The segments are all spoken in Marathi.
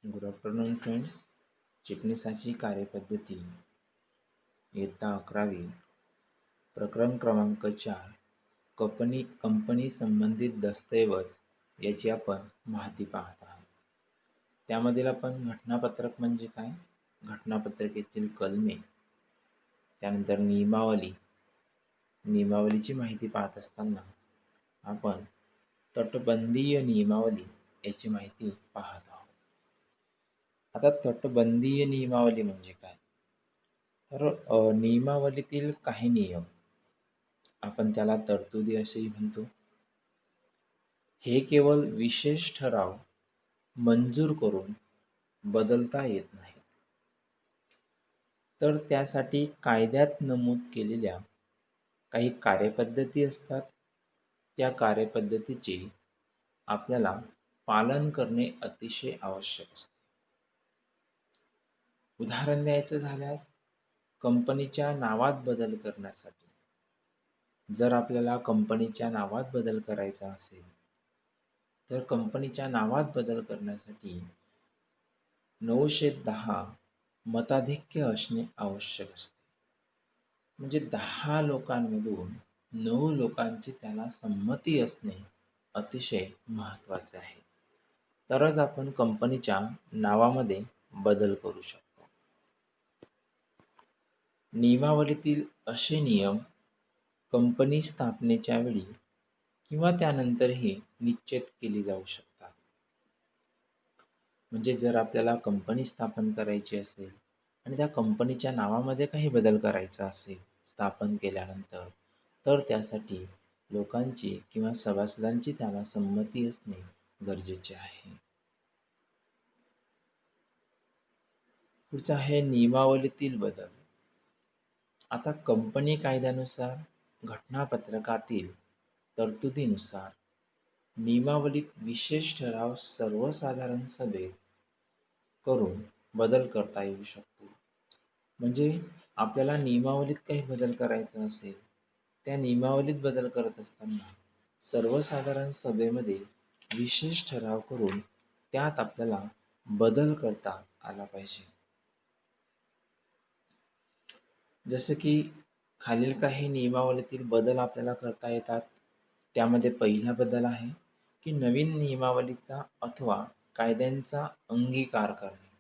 Good afternoon friends. चिटणीसाची कार्यपद्धती इयत्ता 11वी प्रकरण क्रमांक 4 कंपनी संबंधित दस्तऐवज याची आपण माहिती पाहत आहोत. त्यामधील आपण घटनापत्रक म्हणजे काय, घटनापत्रकातील कलमे, त्यानंतर नियमावलीची माहिती पाहत असताना आपण तटबंदीय नियमावली याची माहिती पाहत आहोत. आता तटबंदीय नियमावली म्हणजे काय, तर नियमावलीतील काही नियम, आपण त्याला तरतुदी असेही म्हणतो, हे केवळ विशेष ठराव मंजूर करून बदलता येत नाहीत. तर त्यासाठी कायद्यात नमूद केलेल्या काही कार्यपद्धती असतात. त्या कार्यपद्धतीचे आपल्याला पालन करणे अतिशय आवश्यक असते. उदाहरण द्यायचं झाल्यास, कंपनीच्या नावात बदल करण्यासाठी जर आपल्याला कंपनीच्या नावात बदल करायचा असेल, तर कंपनीच्या नावात बदल करण्यासाठी 910 मताधिक्य असणे आवश्यक असते. म्हणजे 10 लोकांमधून 9 लोकांची त्याला संमती असणे अतिशय महत्त्वाचे आहे. तरच आपण कंपनीच्या नावामध्ये बदल करू शकतो. नियमावलीतील असे नियम कंपनी स्थापनेच्या वेळी किंवा त्यानंतरही निश्चित केली जाऊ शकतात. म्हणजे जर आपल्याला कंपनी स्थापन करायची असेल आणि त्या कंपनीच्या नावामध्ये काही बदल करायचा असेल स्थापन केल्यानंतर, तर त्यासाठी लोकांची किंवा सभासदांची त्याला संमती असणे गरजेचे आहे. पुढचा आहे नियमावलीतील बदल. आता कंपनी कायद्यानुसार, घटनापत्रकातील तरतुदीनुसार नियमावलीत विशेष ठराव सर्वसाधारण सभेत करून बदल करता येऊ शकतो. म्हणजे आपल्याला नियमावलीत काही बदल करायचा असेल, त्या नियमावलीत बदल करत असताना सर्वसाधारण सभेमध्ये विशेष ठराव करून त्यात आपल्याला बदल करता आला पाहिजे. जसं की खालील काही नियमावलीतील बदल आपल्याला करता येतात. त्यामध्ये पहिला बदल आहे की नवीन नियमावलीचा अथवा कायद्यांचा अंगीकार करणे.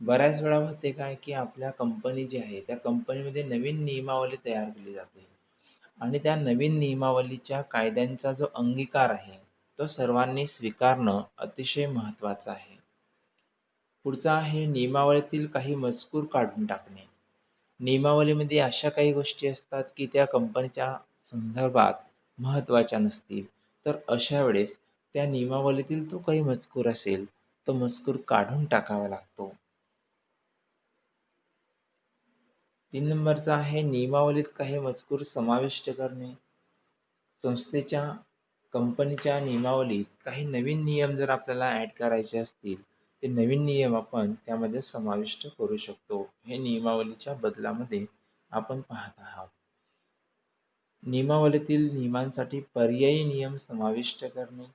बऱ्याच वेळा होते काय की आपल्या कंपनी जी आहे त्या कंपनीमध्ये नवीन नियमावली तयार केली जाते आणि त्या नवीन नियमावलीच्या कायद्यांचा जो अंगीकार आहे तो सर्वांनी स्वीकारणं अतिशय महत्त्वाचं आहे. पुढचा आहे नियमावलीतील काही मजकूर काढून टाकणे. नियमावलीमध्ये अशा काही गोष्टी असतात की त्या कंपनीच्या संदर्भात महत्त्वाच्या नसतील, तर अशा वेळेस त्या नियमावलीतील तो काही मजकूर असेल तो मजकूर काढून टाकावा लागतो. 3 नंबरचा आहे नियमावलीत काही मजकूर समाविष्ट करणे. संस्थेच्या कंपनीच्या नियमावलीत काही नवीन नियम जर आपल्याला ॲड करायचे असतील, ते नवीन नियम आपण त्यामध्ये समाविष्ट करू शकतो. हे नियमावलीच्या बदलामध्ये आपण पाहत आहोत. नियमावलीतील नियमांसाठी पर्यायी नियम समाविष्ट करणे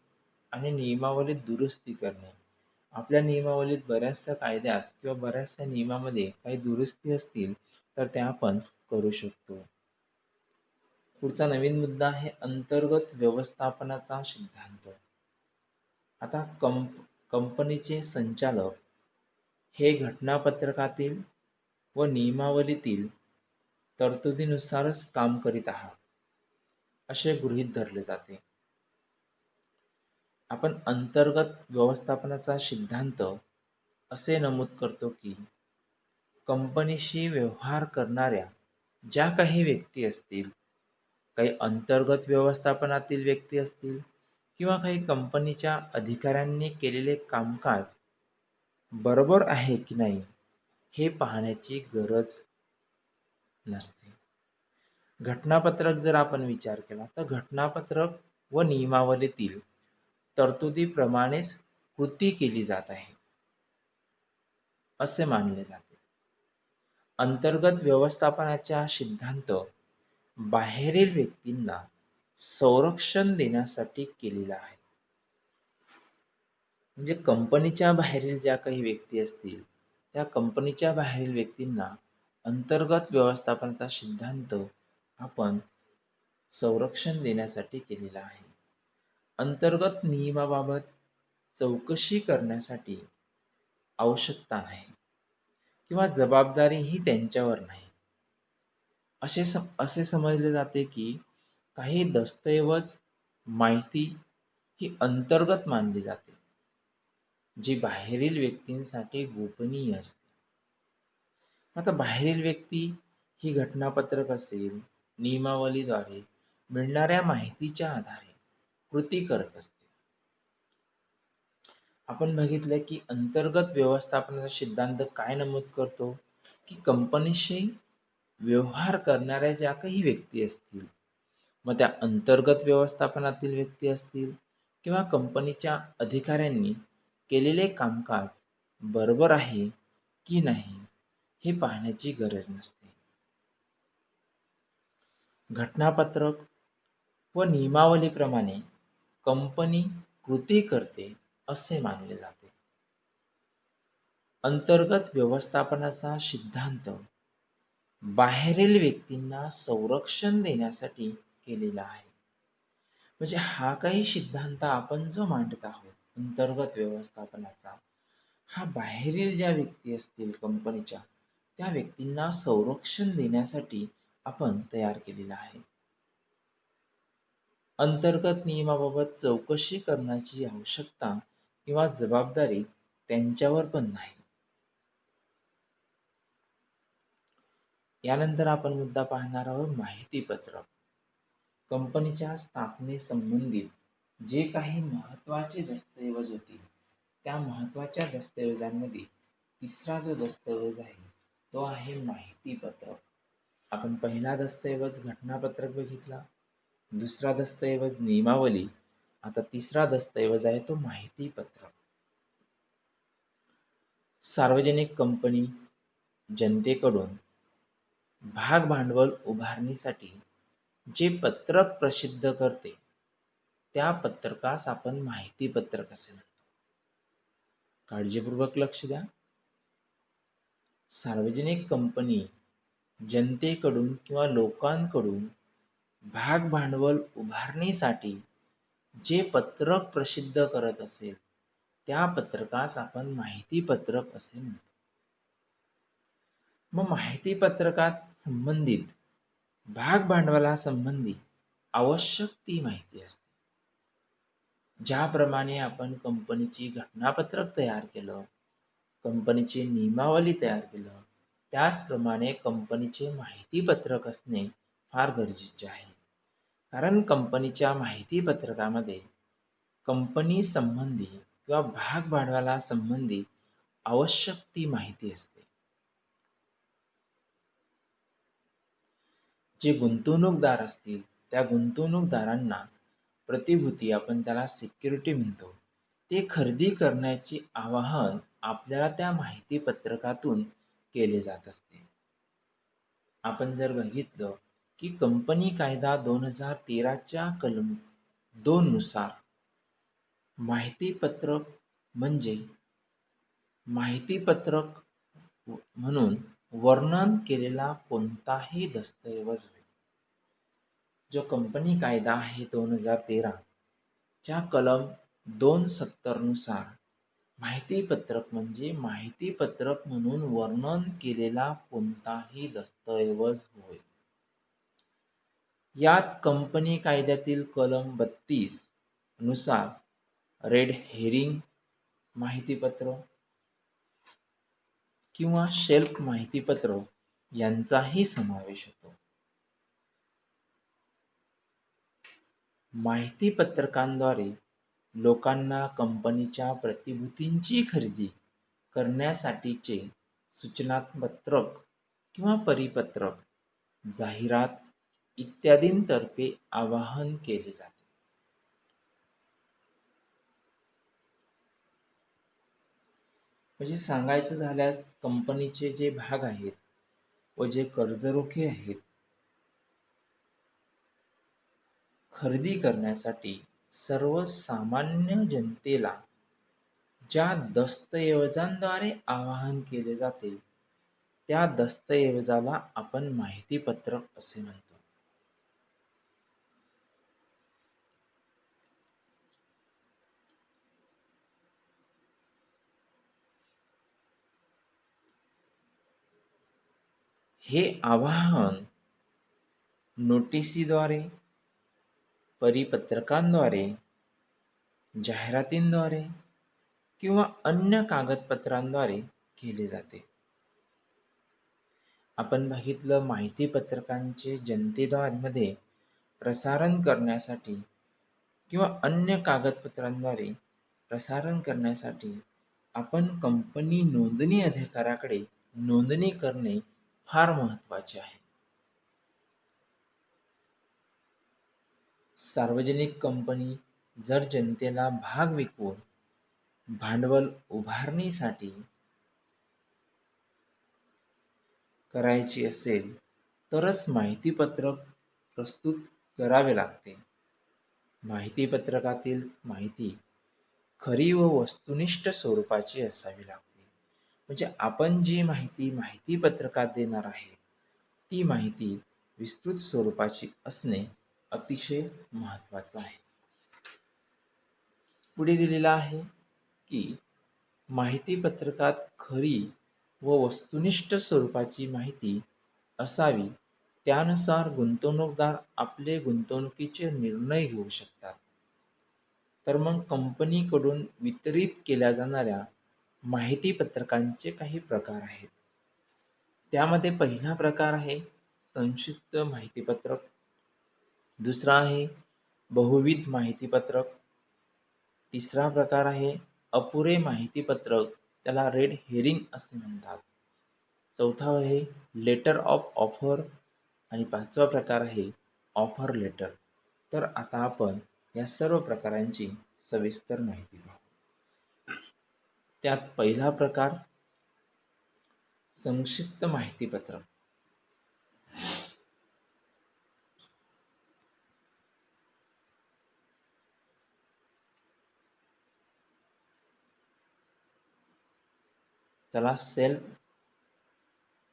आणि नियमावलीत दुरुस्ती करणे. आपल्या नियमावलीत बऱ्याचशा कायद्यात किंवा बऱ्याचशा नियमामध्ये काही दुरुस्ती असतील तर त्या आपण करू शकतो. पुढचा नवीन मुद्दा आहे अंतर्गत व्यवस्थापनाचा सिद्धांत. आता कंपनीचे संचालक हे घटनापत्रकातील व नियमावलीतील तरतुदीनुसारच काम करीत आहात असे गृहीत धरले जाते. आपण अंतर्गत व्यवस्थापनाचा सिद्धांत असे नमूद करतो की कंपनीशी व्यवहार करणाऱ्या ज्या काही व्यक्ती असतील, काही अंतर्गत व्यवस्थापनातील व्यक्ती असतील किंवा काही कंपनीच्या अधिकाऱ्यांनी केलेले कामकाज बरोबर आहे की नाही हे पाहण्याची गरज नसते. घटनापत्रक जर आपण विचार केला तर घटनापत्रक व नियमावलीतील तरतुदीप्रमाणेच कृती केली जात आहे असे मानले जाते. अंतर्गत व्यवस्थापनाचा सिद्धांत बाहेरील व्यक्तींना संरक्षण देण्यासाठी केलेला आहे. म्हणजे कंपनीच्या बाहेरील ज्या काही व्यक्ती असतील, त्या कंपनीच्या बाहेरील व्यक्तींना अंतर्गत व्यवस्थापनाचा सिद्धांत आपण संरक्षण देण्यासाठी केलेला आहे. अंतर्गत नियमाबाबत चौकशी करण्यासाठी आवश्यकता नाही किंवा जबाबदारीही त्यांच्यावर नाही. असे समजले जाते की काही दस्तऐवज माहिती ही अंतर्गत मानली जाते, जी बाहेरील व्यक्तींसाठी गोपनीय असते. आता बाहेरील व्यक्ती ही घटनापत्रक असेल, नियमावलीद्वारे मिळणाऱ्या माहितीच्या आधारे कृती करत असते. आपण बघितलं की अंतर्गत व्यवस्थापनाचा सिद्धांत काय नमूद करतो, की कंपनीशी व्यवहार करणाऱ्या ज्या काही व्यक्ती असतील, मग त्या अंतर्गत व्यवस्थापनातील व्यक्ती असतील किंवा कंपनीच्या अधिकाऱ्यांनी केलेले कामकाज बरोबर आहे की नाही हे पाहण्याची गरज नसते. घटनापत्रक व नियमावलीप्रमाणे कंपनी कृती करते असे मानले जाते. अंतर्गत व्यवस्थापनाचा सिद्धांत बाहेरील व्यक्तींना संरक्षण देण्यासाठी केलेला आहे. म्हणजे हा काही सिद्धांत आपण जो मांडत आहोत अंतर्गत व्यवस्थापनाचा, हा बाहेरील ज्या व्यक्ती असतील कंपनीच्या, त्या व्यक्तींना संरक्षण देण्यासाठी आपण तयार केलेला आहे. अंतर्गत नियमाबाबत चौकशी करण्याची आवश्यकता किंवा जबाबदारी त्यांच्यावर पण नाही. यानंतर आपण मुद्दा पाहणार आहोत माहितीपत्रक. कंपनीच्या स्थापनेसंबंधित जे काही महत्त्वाचे दस्तऐवज होते, त्या महत्त्वाच्या दस्तऐवजांमध्ये तिसरा जो दस्तऐवज आहे तो आहे माहितीपत्रक. आपण पहिला दस्तऐवज घटनापत्रक बघितला, दुसरा दस्तऐवज नियमावली, आता तिसरा दस्तऐवज आहे तो माहितीपत्रक. सार्वजनिक कंपनी जनतेकडून भाग भांडवल उभारणीसाठी जे पत्रक प्रसिद्ध करते, त्या पत्रकास आपण माहितीपत्रक असे म्हणतो. काळजीपूर्वक लक्ष द्या. सार्वजनिक कंपनी जनतेकडून किंवा लोकांकडून भाग भांडवल उभारणीसाठी जे पत्रक प्रसिद्ध करत असेल, त्या पत्रकास आपण माहितीपत्रक असे म्हणतो. मग माहितीपत्रकात संबंधित भाग भांडवलासंबंधी आवश्यक ती माहिती असते. ज्याप्रमाणे आपण कंपनीची घटनापत्रक तयार केलं, कंपनीची नियमावली तयार केलं, त्याचप्रमाणे कंपनीचे माहितीपत्रक असणे फार गरजेचे आहे. कारण कंपनीच्या माहितीपत्रकामध्ये कंपनी संबंधी किंवा भाग भांडवलासंबंधी आवश्यक ती माहिती असते. जे गुंतवणूकदार असतील, त्या गुंतवणूकदारांना प्रतिभूती, आपण त्याला सिक्युरिटी म्हणतो, ते खरेदी करण्याचे आवाहन आपल्याला त्या माहितीपत्रकातून केले जात असते. आपण जर बघितलं की कंपनी कायदा 2013च्या कलम 2 नुसार माहितीपत्रक म्हणजे माहितीपत्रक म्हणून वर्णन केलेला कोणताही दस्तऐवज होय. जो कंपनी कायदा आहे 2013 च्या कलम 270 नुसार माहितीपत्रक म्हणजे माहितीपत्रक म्हणून वर्णन केलेला कोणताही दस्तऐवज होय. यात कंपनी कायद्यातील कलम 32 नुसार रेड हेरिंग माहितीपत्र किंवा शेल्फ माहितीपत्र यांचाही समावेश होतो. माहितीपत्रकांद्वारे लोकांना कंपनीच्या प्रतिभूतींची खरेदी करण्यासाठीचे सूचनापत्रक किंवा परिपत्रक, जाहिरात इत्यादींतर्फे आवाहन केले जाते. म्हणजे सांगायचं झाल्यास कंपनीचे जे भाग आहेत व जे कर्जरोखे आहेत, खरेदी करण्यासाठी सर्वसामान्य जनतेला ज्या दस्तऐवजांद्वारे आवाहन केले जाते त्या दस्तऐवजाला आपण माहितीपत्रक असे म्हणतो. हे आवाहन नोटिसीद्वारे, परिपत्रकांद्वारे, जाहिरातींद्वारे किंवा अन्य कागदपत्रांद्वारे केले जाते. आपण बघितलं माहितीपत्रकांचे जनतेद्वारे प्रसारण करण्यासाठी किंवा अन्य कागदपत्रांद्वारे प्रसारण करण्यासाठी आपण कंपनी नोंदणी अधिकाऱ्याकडे नोंदणी करणे फार महत्त्वाचे आहे. सार्वजनिक कंपनी जर जनतेला भाग विकून भांडवल उभारणीसाठी करायची असेल तरच माहितीपत्रक प्रस्तुत करावे लागते. माहितीपत्रकातील माहिती खरी व वस्तुनिष्ठ स्वरूपाची असावी लागते. म्हणजे आपण जी माहिती माहितीपत्रकात देणार आहे ती माहिती विस्तृत स्वरूपाची असणे अतिशय महत्त्वाचं आहे. पुढे दिलेलं आहे की माहितीपत्रकात खरी व वस्तुनिष्ठ स्वरूपाची माहिती असावी, त्यानुसार गुंतवणूकदार आपले गुंतवणुकीचे निर्णय घेऊ शकतात. तर मग कंपनीकडून वितरित केल्या जाणाऱ्या माहितीपत्रकांचे काही प्रकार आहेत. त्यामध्ये पहिला प्रकार आहे संक्षिप्त माहितीपत्रक, दुसरा आहे बहुविध माहितीपत्रक, तिसरा प्रकार आहे अपुरे माहितीपत्रक, त्याला रेड हेरिंग असे म्हणतात, चौथा आहे लेटर ऑफ ऑफर आणि पाचवा प्रकार आहे ऑफर लेटर. तर आता आपण या सर्व प्रकारांची सविस्तर माहिती पाहू. त्यात पहिला प्रकार संक्षिप्त माहितीपत्रक. त्याला सेल्फ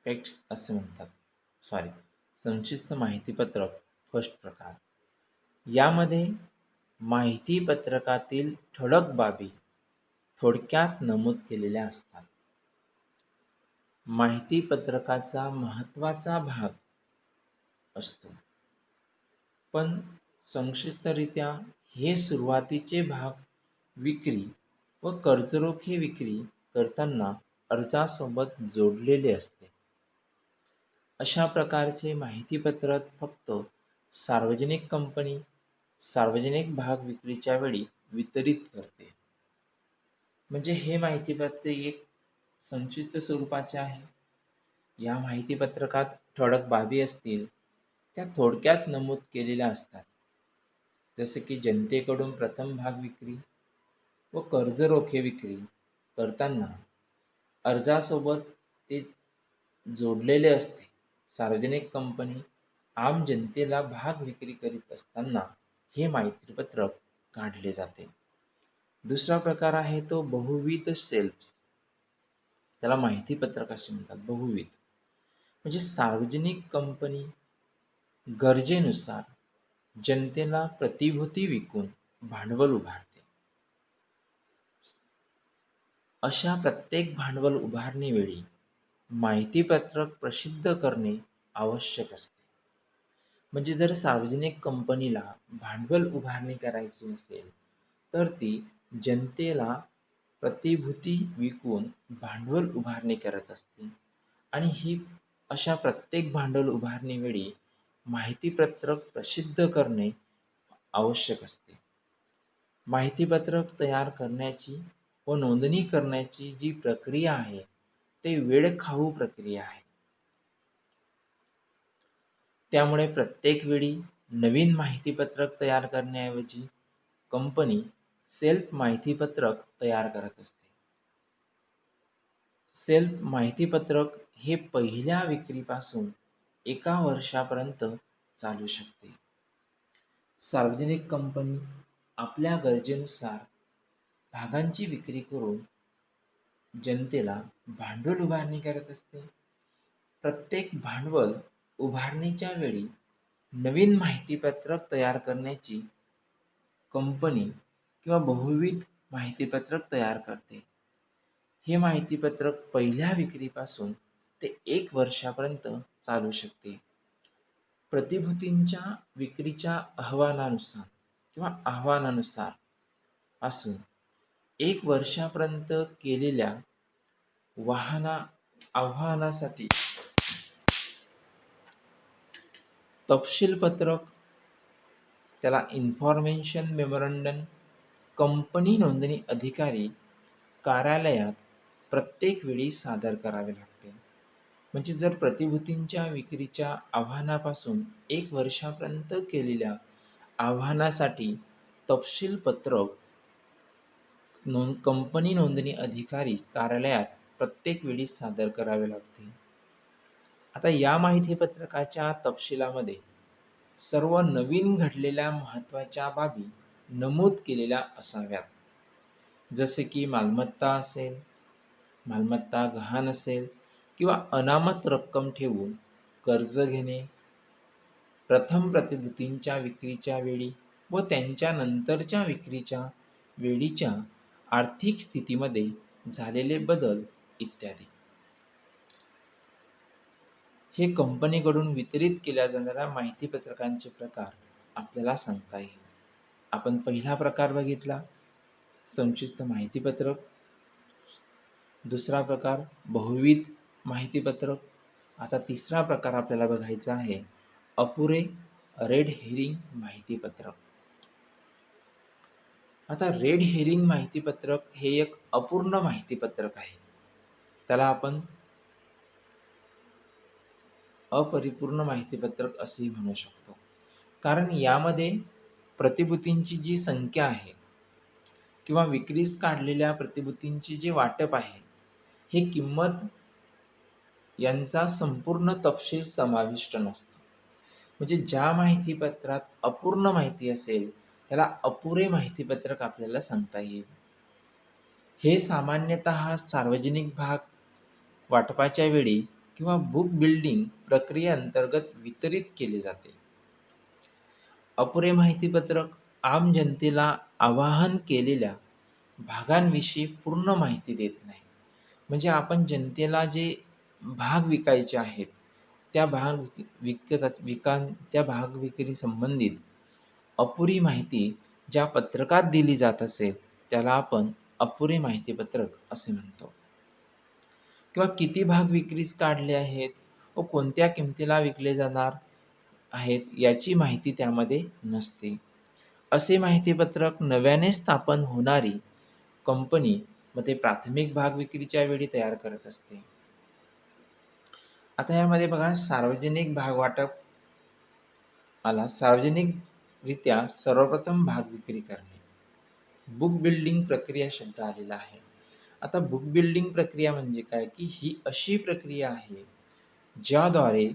टेक्स्ट असे म्हणतात. संक्षिप्त माहितीपत्रक फर्स्ट प्रकार. यामध्ये माहितीपत्रकातील ठळक बाबी थोडक्यात नमूद केलेल्या असतात. माहितीपत्रकाचा महत्त्वाचा भाग असतो, पण संक्षिप्तरित्या हे सुरुवातीचे भाग विक्री व कर्जरोखे विक्री करताना अर्जासोबत जोडलेले असते. अशा प्रकारचे माहितीपत्रक फक्त सार्वजनिक कंपनी सार्वजनिक भाग विक्रीच्या वेळी वितरित करते. म्हणजे हे माहितीपत्र एक संक्षिप्त स्वरूपाचे आहे. या माहितीपत्रकात ठळक बाबी असतील त्या थोडक्यात नमूद केलेल्या असतात. जसे की जनतेकडून प्रथम भाग विक्री व कर्जरोखे विक्री करताना अर्जासोबत ते जोडलेले असते. सार्वजनिक कंपनी आम जनतेला भाग विक्री करीत असताना हे माहितीपत्रक काढले जाते. दुसरा प्रकार आहे तो बहुविध सेल्स, त्याला माहितीपत्रक असे म्हणतात. बहुविध म्हणजे सार्वजनिक कंपनी गरजेनुसार जनतेला प्रतिभूती विकून भांडवल उभारते. अशा प्रत्येक भांडवल उभारणीवेळी माहितीपत्रक प्रसिद्ध करणे आवश्यक असते. म्हणजे जर सार्वजनिक कंपनीला भांडवल उभारणी करायची असेल तर ती जनतेला प्रतिभूती विकून भांडवल उभारणी करत असते आणि ही अशा प्रत्येक भांडवल उभारणीवेळी माहितीपत्रक प्रसिद्ध करणे आवश्यक असते. माहितीपत्रक तयार करण्याची व नोंदणी करण्याची जी प्रक्रिया आहे ते वेळखाऊ प्रक्रिया आहे. त्यामुळे प्रत्येक वेळी नवीन माहितीपत्रक तयार करण्याऐवजी कंपनी सेल्फ माहितीपत्रक तयार करत असते. सेल्फ माहितीपत्रक हे पहिल्या विक्रीपासून 1 वर्षापर्यंत चालू शकते. सार्वजनिक कंपनी आपल्या गरजेनुसार भागांची विक्री करून जनतेला भांडवल उभारणी करत असते. प्रत्येक भांडवल उभारणीच्या वेळी नवीन माहितीपत्रक तयार करण्याची कंपनी किंवा बहुविध माहितीपत्रक तयार करते. हे माहितीपत्रक पहिल्या विक्रीपासून ते 1 वर्षापर्यंत चालू शकते. प्रतिभूतींच्या विक्रीच्या आव्हानानुसार पासून 1 वर्षापर्यंत केलेल्या आव्हानासाठी तपशीलपत्रक, त्याला इन्फॉर्मेशन मेमोरंडम, कंपनी नोंदणी अधिकारी कार्यालयात प्रत्येक वेळी सादर करावे लागते. म्हणजे जर प्रतिभूतींच्या विक्रीच्या आव्हानापासून 1 वर्षापर्यंत केलेल्या आव्हानासाठी तपशीलपत्रक कंपनी नोंदणी अधिकारी कार्यालयात प्रत्येक वेळी सादर करावे लागते. आता या माहितीपत्रकाच्या तपशिलामध्ये सर्व नवीन घडलेल्या महत्त्वाच्या बाबी नमूद केलेल्या असाव्यात. जसे की मालमत्ता असेल, मालमत्ता गहाण असेल किंवा अनामत रक्कम ठेवून कर्ज घेणे, प्रथम प्रतिभूतींच्या विक्रीच्या वेळी व त्यांच्या नंतरच्या विक्रीच्या वेळीच्या आर्थिक स्थितीमध्ये झालेले बदल इत्यादी. हे कंपनीकडून वितरित केल्या जाणाऱ्या माहितीपत्रकांचे प्रकार आपल्याला सांगता येईल. आपण पहिला प्रकार बघितला, संक्षिप्त माहितीपत्रक. दुसरा प्रकार बहुविध माहितीपत्रक. आता तिसरा प्रकार आपल्याला बघायचा आहे, अपुरे रेड हेरिंग माहितीपत्रक. आता रेड हेरिंग माहितीपत्रक हे एक अपूर्ण माहितीपत्रक आहे. त्याला आपण अपरिपूर्ण माहितीपत्रक असेही म्हणू शकतो. कारण यामध्ये प्रतिभूतींची जी संख्या आहे किंवा विक्रीस काढलेल्या प्रतिभूतींची जे वाटप आहे, हे किंमत यांचा संपूर्ण तपशील समाविष्ट नसतो. म्हणजे ज्या माहितीपत्रात अपूर्ण माहिती असेल त्याला अपुरे माहितीपत्रक आपल्याला सांगता येईल. हे सामान्यतः सार्वजनिक भाग वाटपाच्या वेळी किंवा बुक बिल्डिंग प्रक्रियेअंतर्गत वितरित केले जाते. अपुरे माहितीपत्रक आम जनतेला आवाहन केलेल्या भागांविषयी पूर्ण माहिती देत नाही. म्हणजे आपण जनतेला जे भाग विकायचे आहेत त्या भाग विक्री संबंधित अपुरी माहिती ज्या पत्रकात दिली जात असेल त्याला आपण अपुरे माहितीपत्रक असे म्हणतो. किंवा किती भाग विक्रीस काढले आहेत व कोणत्या किमतीला विकले जाणार आहेत याची माहिती त्यामध्ये नसते. असे माहितीपत्रक नव्याने स्थापन होणारी कंपनी मध्ये प्राथमिक भाग विक्रीच्या वेळी तयार करत असते. आता यामध्ये बघा, सार्वजनिक भाग वाटप आला. सार्वजनिकरित्या सर्वप्रथम भाग विक्री करणे, बुक बिल्डिंग प्रक्रिया शब्द आलेला आहे. आता बुक बिल्डिंग प्रक्रिया म्हणजे काय, की ही अशी प्रक्रिया आहे ज्याद्वारे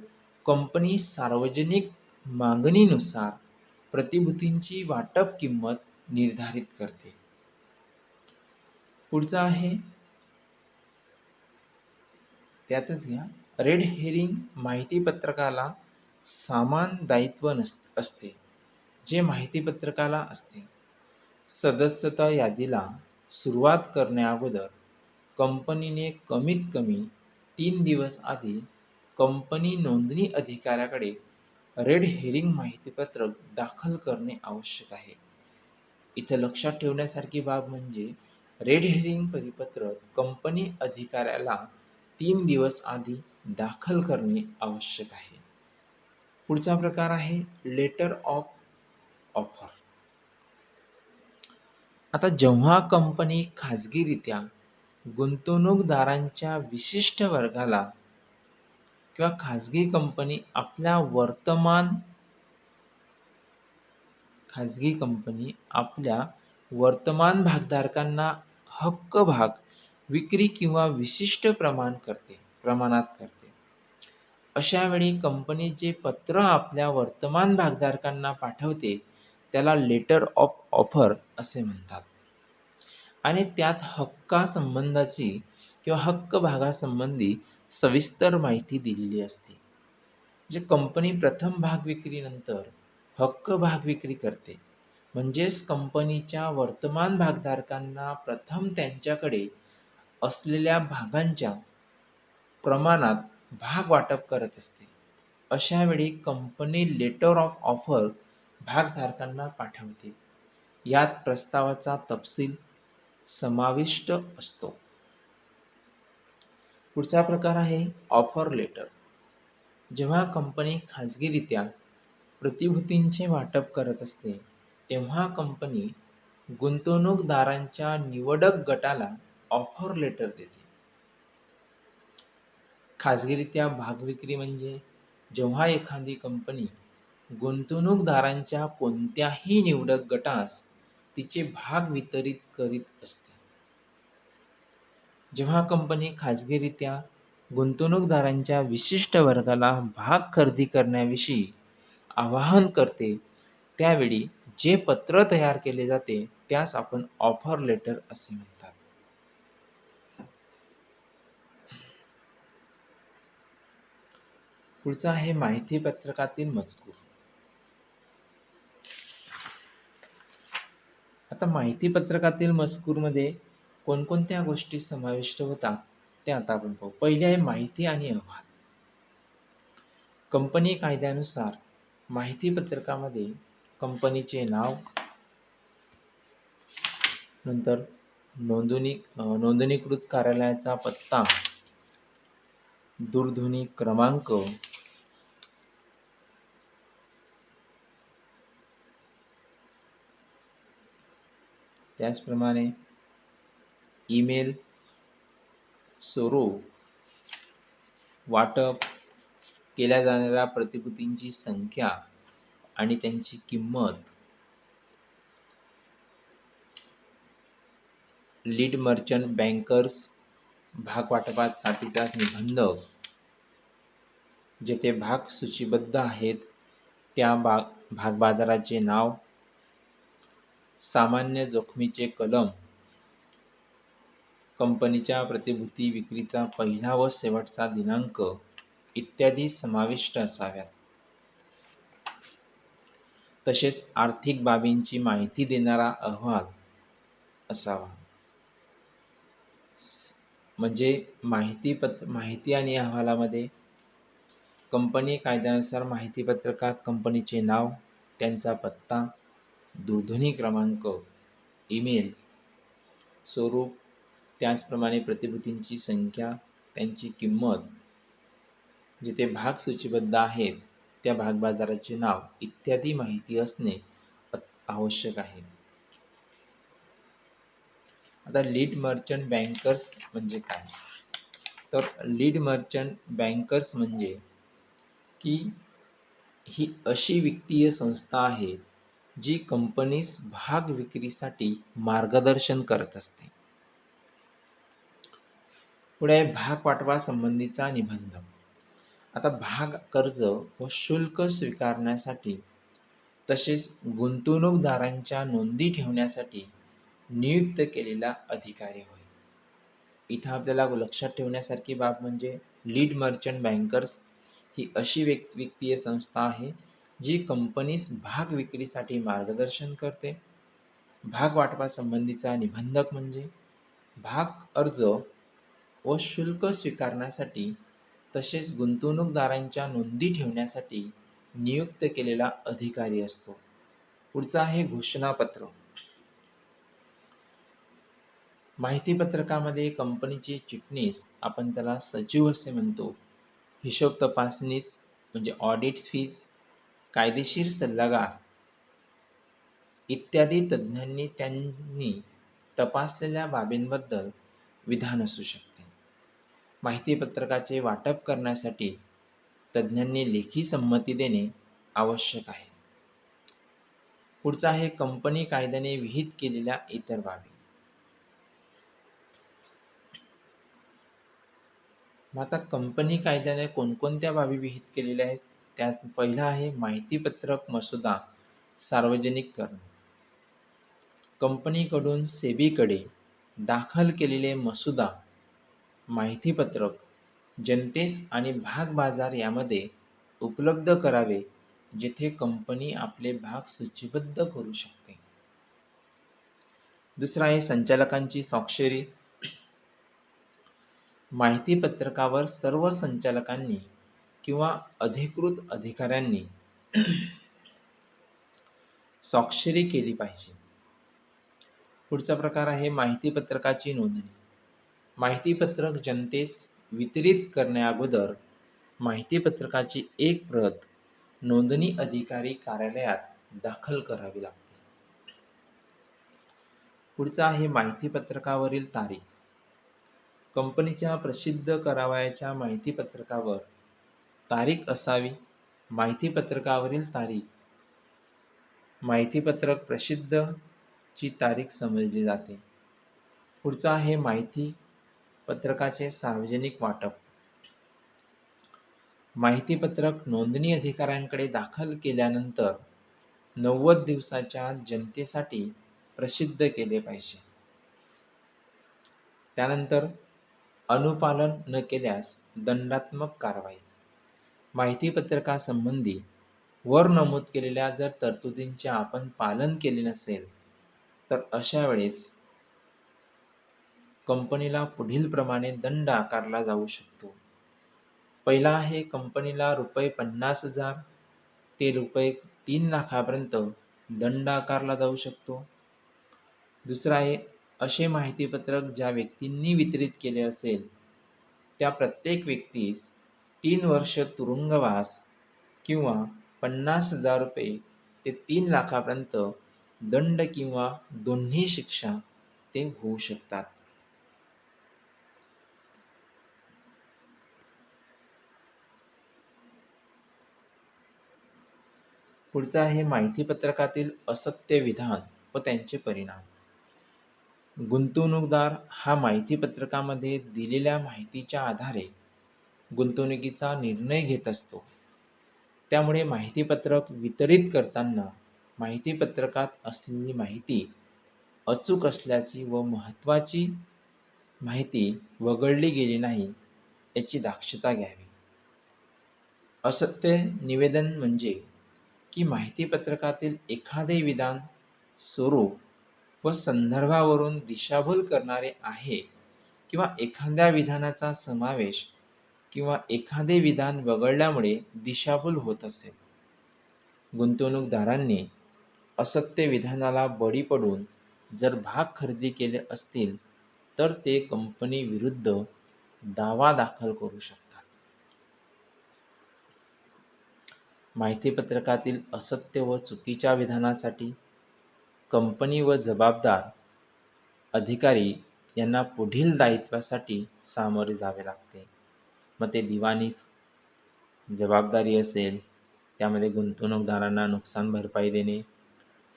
कंपनी सार्वजनिक मागणीनुसार प्रतिभूतींची वाटप किंमत निर्धारित करते. पुढचा आहे, त्यातच घ्या, रेड हेरिंग माहितीपत्रकाला समान दायित्व असते जे माहितीपत्रकाला असते. सदस्यता यादीला सुरुवात करण्याअगोदर कंपनीने कमीत कमी 3 दिवस आधी कंपनी नोंदणी अधिकाऱ्याकडे रेड हेरिंग माहितीपत्रक दाखल करणे आवश्यक आहे. इथं लक्षात ठेवण्यासारखी बाब म्हणजे रेड हेरिंग परिपत्रक कंपनी अधिकाऱ्याला 3 दिवस आधी दाखल करणे आवश्यक आहे. पुढचा प्रकार आहे लेटर ऑफ ऑफर. आता जेव्हा कंपनी खाजगीरित्या गुंतवणूकदारांच्या विशिष्ट वर्गाला किंवा खाजगी कंपनी आपल्या वर्तमान भागधारकांना हक्क भाग विक्री किंवा विशिष्ट प्रमाणात करते. अशा वेळी कंपनी जे पत्र आपल्या वर्तमान भागधारकांना पाठवते त्याला लेटर ऑफ ऑफर असे म्हणतात. आणि त्यात हक्कासंबंधाची किंवा हक्क भागासंबंधी सविस्तर माहिती दिलेली असते. जे कंपनी प्रथम भाग विक्रीनंतर हक्क भाग विक्री करते. म्हणजेच कंपनीच्या वर्तमान भागधारकांना प्रथम त्यांच्याकडे असलेल्या भागांच्या प्रमाणात भाग वाटप करत असते. अशा वेळी कंपनी लेटर ऑफ ऑफर भागधारकांना पाठवते. यात प्रस्तावाचा तपशील समाविष्ट असतो. पुढचा प्रकार आहे ऑफर लेटर. जेव्हा कंपनी खाजगीरित्या प्रतिभूतींचे वाटप करत असते, तेव्हा कंपनी गुंतवणूकदारांच्या निवडक गटाला ऑफर लेटर देते. खाजगीरित्या भागविक्री म्हणजे जेव्हा एखादी कंपनी गुंतवणूकदारांच्या कोणत्याही निवडक गटास तिचे भाग वितरित करीत असते. जेव्हा कंपनी खाजगीरित्या गुंतवणूकदारांच्या विशिष्ट वर्गाला भाग खरेदी करण्याविषयी आवाहन करते, त्यावेळी जे पत्र तयार केले जाते त्यास आपण ऑफर लेटर असे म्हणतात. पुढचा आहे माहिती पत्रकातील मजकूर. आता माहिती पत्रकातील मजकूरमध्ये कोणकोणत्या गोष्टी समाविष्ट होतात ते आता आपण पाहू. पहिले आहे माहिती आणि अहवाल. कंपनी कायद्यानुसार माहिती पत्रकामध्ये कंपनीचे नाव, नंतर नोंदणीकृत कार्यालयाचा पत्ता, दूरध्वनी क्रमांक, त्याचप्रमाणे ईमेल, स्वरूप, वाटप केल्या जाणाऱ्या प्रतिभूतींची संख्या आणि त्यांची किंमत, लीड मर्चंट बँकर्स भागवाटपासाठीचा निबंध, जेथे भाग सूचीबद्ध आहेत त्या भागबाजाराचे नाव, सामान्य जोखमीचे कलम, कंपनीच्या प्रतिभूती विक्रीचा पहिला व शेवटचा दिनांक इत्यादी समाविष्ट असाव्यात. तसेच आर्थिक बाबींची माहिती देणारा अहवाल असावा. म्हणजे माहिती आणि अहवालामध्ये कंपनी कायद्यानुसार माहिती पत्रकात कंपनीचे नाव, त्यांचा पत्ता, दूरध्वनी क्रमांक, ईमेल, स्वरूप, त्याचप्रमाणे प्रतिभूतींची संख्या, त्यांची किंमत, जिथे भाग सूचीबद्ध आहेत त्या भागबाजाराचे नाव इत्यादी माहिती असणे आवश्यक आहे. आता लीड मर्चंट बँकर्स म्हणजे काय? तर लीड मर्चंट बँकर्स म्हणजे की ही अशी वित्तीय संस्था आहे जी कंपनीस भाग विक्रीसाठी मार्गदर्शन करत असते. पुढे भाग वाटपासंबंधीचा निबंध. आता भाग कर्ज व शुल्क स्वीकारण्यासाठी तसेच गुंतवणूकदारांच्या नोंदी ठेवण्यासाठी नियुक्त केलेला अधिकारी होय. इथं आपल्याला लक्षात ठेवण्यासारखी बाब म्हणजे लीड मर्चंट बँकर्स ही अशी वित्तीय संस्था आहे जी कंपनीस भाग विक्रीसाठी मार्गदर्शन करते. भाग वाटपासंबंधीचा निबंधक म्हणजे भाग अर्ज व शुल्क स्वीकारण्यासाठी तसेच गुंतवणूकदारांच्या नोंदी ठेवण्यासाठी नियुक्त केलेला अधिकारी असतो. पुढचा आहे घोषणापत्र. माहिती पत्रकामध्ये कंपनीचे चिटणीस, आपण त्याला सचिव असे म्हणतो, हिशोब तपासनीस म्हणजे ऑडिट फीज, कायदेशीर सल्लागार इत्यादी तज्ज्ञांनी त्यांनी तपासलेल्या बाबींबद्दल विधान असू शकते. माहिती पत्रकाचे वाटप करण्यासाठी तज्ज्ञांनी लेखी संमती देणे आवश्यक आहे. पुढचा आहे कंपनी कायद्याने विहित केलेल्या इतर बाबी. आता कंपनी कायद्याने कोणकोणत्या बाबी विहित केलेल्या आहेत? त्यात पहिला आहे माहिती पत्रक मसुदा सार्वजनिक करणे. कंपनीकडून सेबीकडे दाखल केलेले मसुदा माहितीपत्रक जनतेस आणि भागबाजार यामध्ये उपलब्ध करावे, जेथे कंपनी आपले भाग सूचीबद्ध करू शकते. दुसरा आहे संचालकांची स्वाक्षरी. माहितीपत्रकावर सर्व संचालकांनी किंवा अधिकृत अधिकाऱ्यांनी स्वाक्षरी केली पाहिजे. पुढचा प्रकार आहे माहितीपत्रकाची नोंदणी. माहितीपत्रक जनतेस वितरित करण्याअगोदर माहितीपत्रकाची एक प्रत नोंदणी अधिकारी कार्यालयात दाखल करावी लागते. पुढचा आहे माहितीपत्रकावरील तारीख. कंपनीच्या प्रसिद्ध करावयाच्या माहितीपत्रकावर तारीख असावी. माहितीपत्रकावरील तारीख माहितीपत्रक प्रसिद्ध ची तारीख समजली जाते. पुढचा आहे माहिती पत्रकाचे सार्वजनिक वाटप. माहितीपत्रक नोंदणी अधिकाऱ्यांकडे दाखल केल्यानंतर 90 दिवसाच्या जनतेसाठी प्रसिद्ध केले पाहिजे. त्यानंतर अनुपालन न केल्यास दंडात्मक कारवाई. माहितीपत्रकासंबंधी वर नमूद केलेल्या जर तरतुदींचे आपण पालन केले नसेल तर अशा वेळेस कंपनीला पुढील प्रमाणे दंड आकारला जाऊ शकतो. पहिला आहे कंपनीला ₹50,000 ते ₹3,00,000पर्यंत दंड आकारला जाऊ शकतो. दुसरा आहे असे माहितीपत्रक ज्या व्यक्तींनी वितरित केले असेल त्या प्रत्येक व्यक्तीस 3 वर्ष तुरुंगवास किंवा ₹50,000 ते ₹3,00,000पर्यंत दंड किंवा दोन्ही शिक्षा ते होऊ शकतात. पुढचा आहे माहितीपत्रकातील असत्य विधान व त्यांचे परिणाम. गुंतवणूकदार हा माहितीपत्रकामध्ये दिलेल्या माहितीच्या आधारे गुंतवणुकीचा निर्णय घेत असतो. त्यामुळे माहितीपत्रक वितरित करताना माहितीपत्रकात असलेली माहिती अचूक असल्याची व महत्त्वाची माहिती वगळली गेली नाही याची दक्षता घ्यावी. असत्य निवेदन म्हणजे की माहितीपत्रकातील एखादे विधान स्वरूप व संदर्भावरून दिशाभूल करणारे आहे किंवा एखाद्या विधानाचा समावेश किंवा एखादे विधान वगळल्यामुळे दिशाभूल होत असेल. गुंतवणूकदारांनी असत्य विधानाला बळी पडून जर भाग खरेदी केले असतील तर ते कंपनी विरुद्ध दावा दाखल करू शकतात. माहितीपत्रकातील असत्य व चुकीच्या विधानासाठी कंपनी व जबाबदार अधिकारी यांना पुढील दायित्वासाठी सामोरे जावे लागते. मग ते दिवाणी जबाबदारी असेल त्यामध्ये गुंतवणूकदारांना नुकसान भरपाई देणे,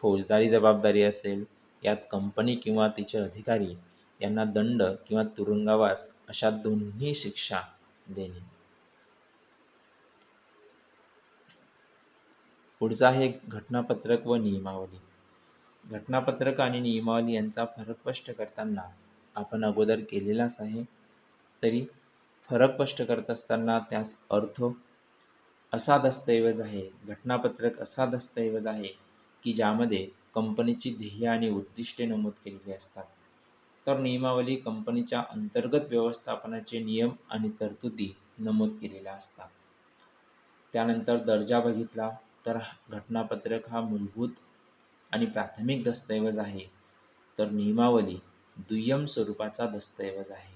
फौजदारी जबाबदारी असेल यात कंपनी किंवा तिचे अधिकारी यांना दंड किंवा तुरुंगवास अशा दोन्ही शिक्षा देणे. पुढचा आहे घटनापत्रक व नियमावली. घटनापत्रक आणि नियमावली यांचा फरक स्पष्ट करताना आपण अगोदर केलेलाच आहे, तरी फरक स्पष्ट करत असताना त्यास अर्थ असा दस्तऐवज आहे. घटनापत्रक असा दस्तऐवज आहे की ज्यामध्ये कंपनीची ध्येय आणि उद्दिष्टे नमूद केलेली असतात. तर नियमावली कंपनीच्या अंतर्गत व्यवस्थापनाचे नियम आणि तरतुदी नमूद केलेल्या असतात. त्यानंतर दर्जा बघितला तर घटनापत्रक हा मूलभूत आणि प्राथमिक दस्तऐवज आहे, तर नियमावली दुय्यम स्वरूपाचा दस्तऐवज आहे.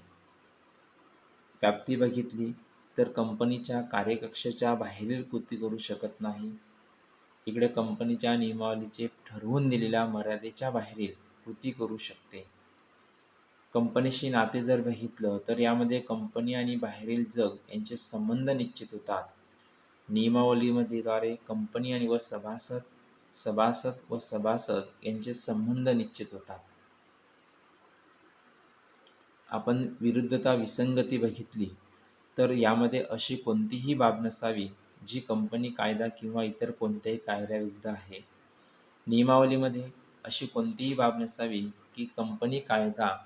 व्याप्ती बघितली तर कंपनीच्या कार्यकक्षेच्या बाहेरील कृती करू शकत नाही. इकडे कंपनीच्या नियमावलीचे ठरवून दिलेल्या मर्यादेच्या बाहेरील कृती करू शकते. कंपनीशी नाते जर बघितलं तर यामध्ये कंपनी आणि बाहेरील जग यांचे संबंध निश्चित होतात. नियमावलीद्वारे कंपनी आणि सभासद व सभासद यांचे संबंध निश्चित होतात. आपण विरुद्धता विसंगती बघितली तर यामध्ये अशी कोणतीही बाब नसावी जी कंपनी कायदा किंवा इतर कोणत्याही कायद्याविरुद्ध आहे. नियमावलीमध्ये अशी कोणतीही बाब नसावी की कंपनी कायदा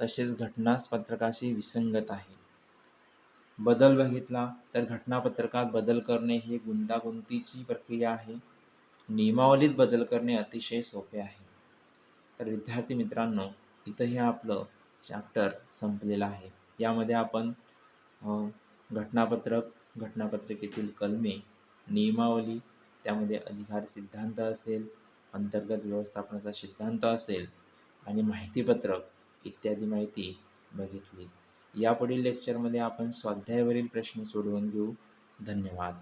तसेच घटनापत्रकाशी विसंगत आहे. बदल बघितला तर घटनापत्रकात बदल करणे ही गुंतागुंतीची प्रक्रिया आहे. नियमावलीत बदल करणे अतिशय सोपे आहे. तर विद्यार्थी मित्रांनो, इथं हे आपलं चॅप्टर संपलेलं आहे. यामध्ये आपण घटनापत्रक, घटनापत्रिकेतील कलमे, नियमावली, त्यामध्ये अधिकार सिद्धांत असेल, अंतर्गत व्यवस्थापनाचा सिद्धांत असेल आणि माहितीपत्रक इत्यादी माहिती बघितली. यापुढील लेक्चरमध्ये आपण स्वाध्यायावरील प्रश्न सोडवून घेऊ. धन्यवाद.